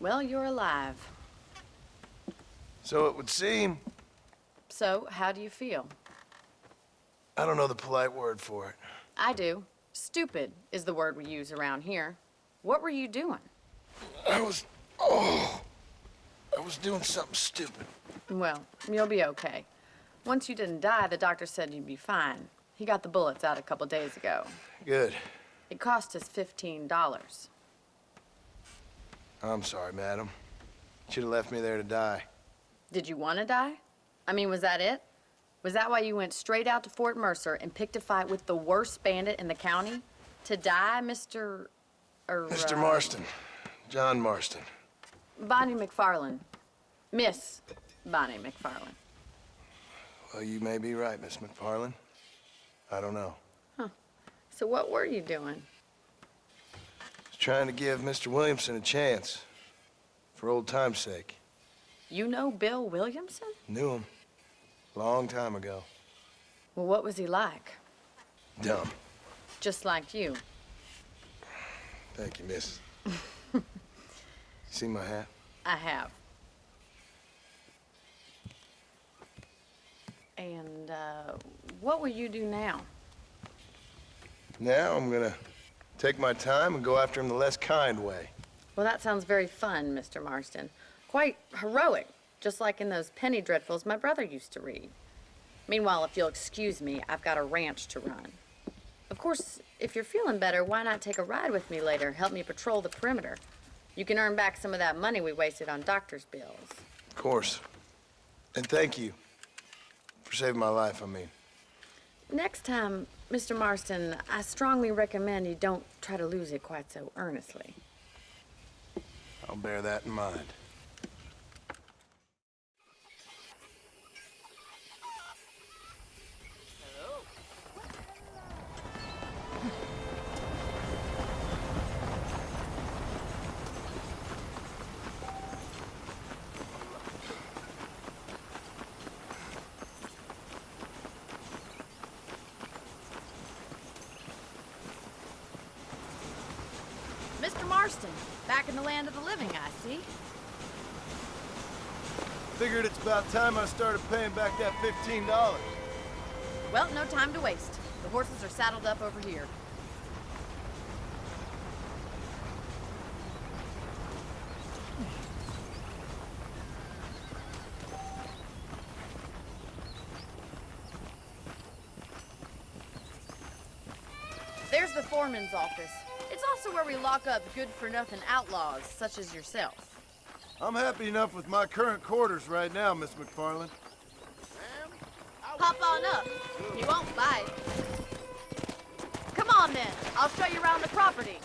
Well, you're alive. So it would seem. So, how do you feel? I don't know the polite word for it. I do. Stupid is the word we use around here. What were you doing? I was doing something stupid. Well, you'll be okay. Once you didn't die, the doctor said you'd be fine. He got the bullets out a couple days ago. Good. It cost us $15. I'm sorry, madam. Should have left me there to die. Did you want to die? I mean, was that it? Was that why you went straight out to Fort Mercer and picked a fight with the worst bandit in the county? To die, Mr. Mr. Marston. John Marston. Bonnie McFarland. Miss Bonnie McFarland. Well, you may be right, Miss McFarland. I don't know. Huh. So what were you doing? Was trying to give Mr. Williamson a chance. For old time's sake. You know Bill Williamson? Knew him. Long time ago. Well, what was he like? Dumb. Just like you. Thank you, miss. See my hat? I have. And, what will you do now? Now I'm gonna take my time and go after him the less kind way. Well, that sounds very fun, Mr. Marston. Quite heroic, just like in those penny dreadfuls my brother used to read. Meanwhile, if you'll excuse me, I've got a ranch to run. Of course, if you're feeling better, why not take a ride with me later? Help me patrol the perimeter. You can earn back some of that money we wasted on doctor's bills. Of course. And thank you. For saving my life, I mean. Next time, Mr. Marston, I strongly recommend you don't try to lose it quite so earnestly. I'll bear that in mind. Mr. Marston, back in the land of the living, I see. Figured it's about time I started paying back that $15. Well, no time to waste. The horses are saddled up over here. There's the foreman's office. It's also where we lock up good-for-nothing outlaws, such as yourself. I'm happy enough with my current quarters right now, Miss McFarland. Hop on up. He won't bite. Come on, then. I'll show you around the property.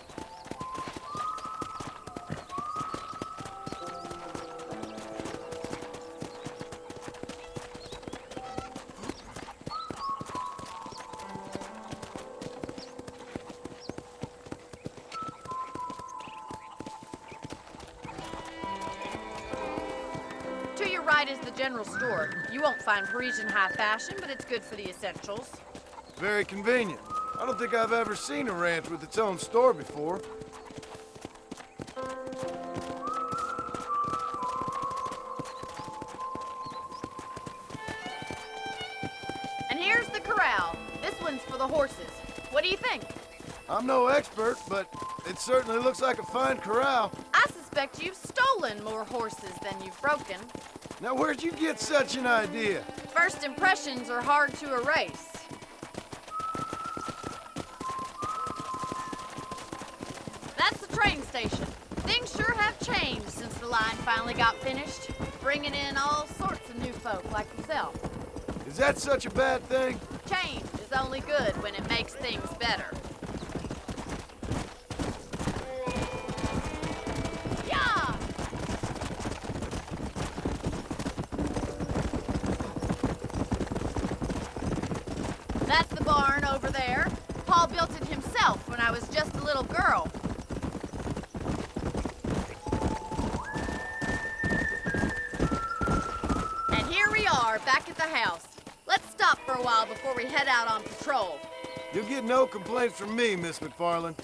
To your right is the general store. You won't find Parisian high fashion, but it's good for the essentials. Very convenient. I don't think I've ever seen a ranch with its own store before. And here's the corral. This one's for the horses. What do you think? I'm no expert, but it certainly looks like a fine corral. I suspect you've stolen more horses than you've broken. Now, where'd you get such an idea? First impressions are hard to erase. That's the train station. Things sure have changed since the line finally got finished, bringing in all sorts of new folk like yourself. Is that such a bad thing? Change is only good when it makes things better. Yeah! That's the barn over there. Paul built it himself when I was just a little girl. And here we are, back at the house. Let's stop for a while before we head out on patrol. You'll get no complaints from me, Miss McFarland.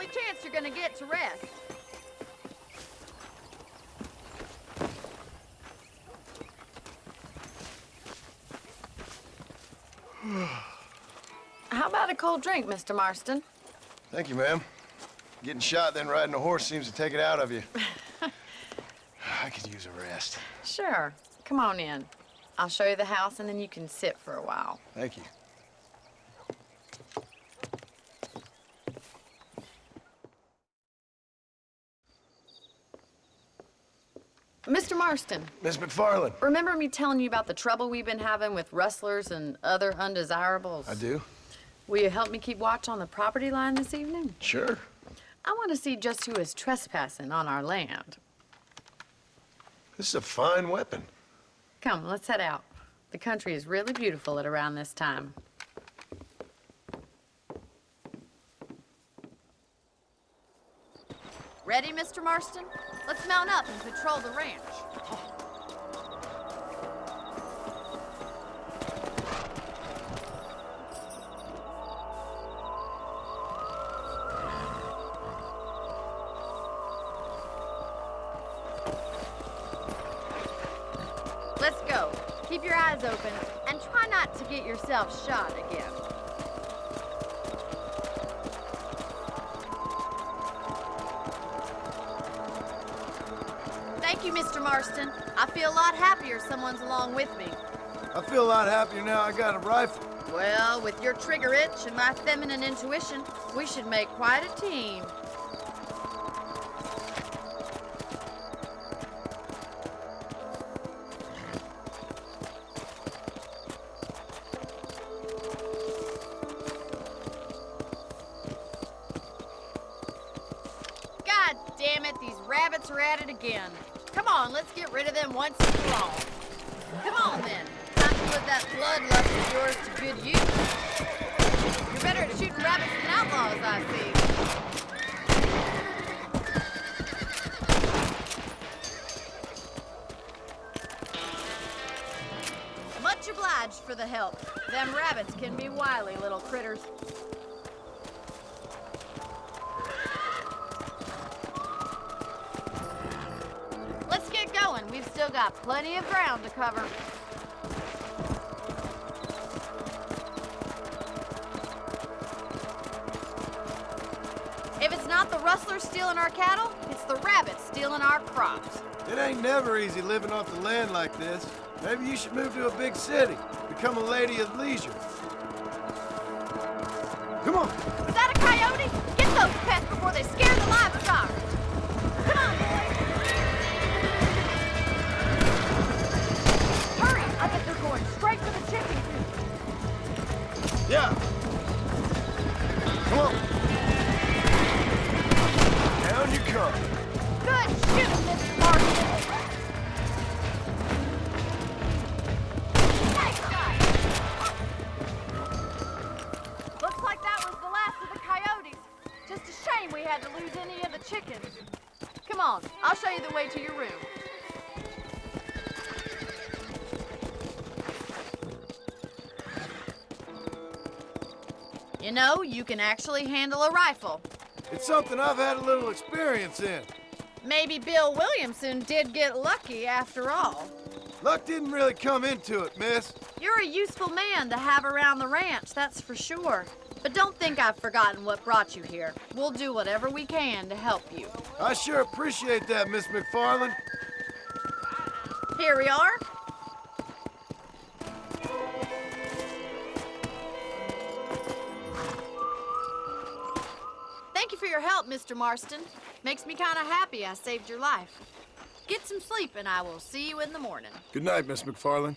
only chance you're gonna get to rest. How about a cold drink, Mr. Marston? Thank you, ma'am. Getting shot, then riding a horse seems to take it out of you. I could use a rest. Sure. Come on in. I'll show you the house, and then you can sit for a while. Thank you. Mr. Marston, Miss McFarland. remember me telling you about the trouble we've been having with rustlers and other undesirables? I do? Will you help me keep watch on the property line this evening? Sure. I want to see just who is trespassing on our land. This is a fine weapon. Come, let's head out. The country is really beautiful at around this time. Ready, Mr. Marston? Let's mount up and patrol the ranch. Let's go. Keep your eyes open and try not to get yourself shot again. Thank you, Mr. Marston. I feel a lot happier someone's along with me. I feel a lot happier now I got a rifle. Well, with your trigger itch and my feminine intuition, we should make quite a team. God damn it, these rabbits are at it again. Come on, let's get rid of them once and for all. Come on, then. Time to put that bloodlust of yours to good use. You're better at shooting rabbits than outlaws, I see. Much obliged for the help. Them rabbits can be wily little critters. Let's get going. We've still got plenty of ground to cover. If it's not the rustlers stealing our cattle, it's the rabbits stealing our crops. It ain't never easy living off the land like this. Maybe you should move to a big city, become a lady of leisure. Come on. Is that a coyote? Get those pests before they scare the livestock. Come on, boys. Hurry! I bet they're going straight for the chicken coop. Yeah. Come on. Down you come. Good shooting, Mr. Marston. Nice shot. Looks like that was the last of the coyotes. Just a shame we had to lose any of the chickens. Come on, I'll show you the way to your room. You know, you can actually handle a rifle. It's something I've had a little experience in. Maybe Bill Williamson did get lucky after all. Luck didn't really come into it, miss. You're a useful man to have around the ranch, that's for sure. But don't think I've forgotten what brought you here. We'll do whatever we can to help you. I sure appreciate that, Miss McFarland. Here we are. Thank you for your help, Mr. Marston. Makes me kind of happy I saved your life. Get some sleep and I will see you in the morning. Good night, Miss McFarland.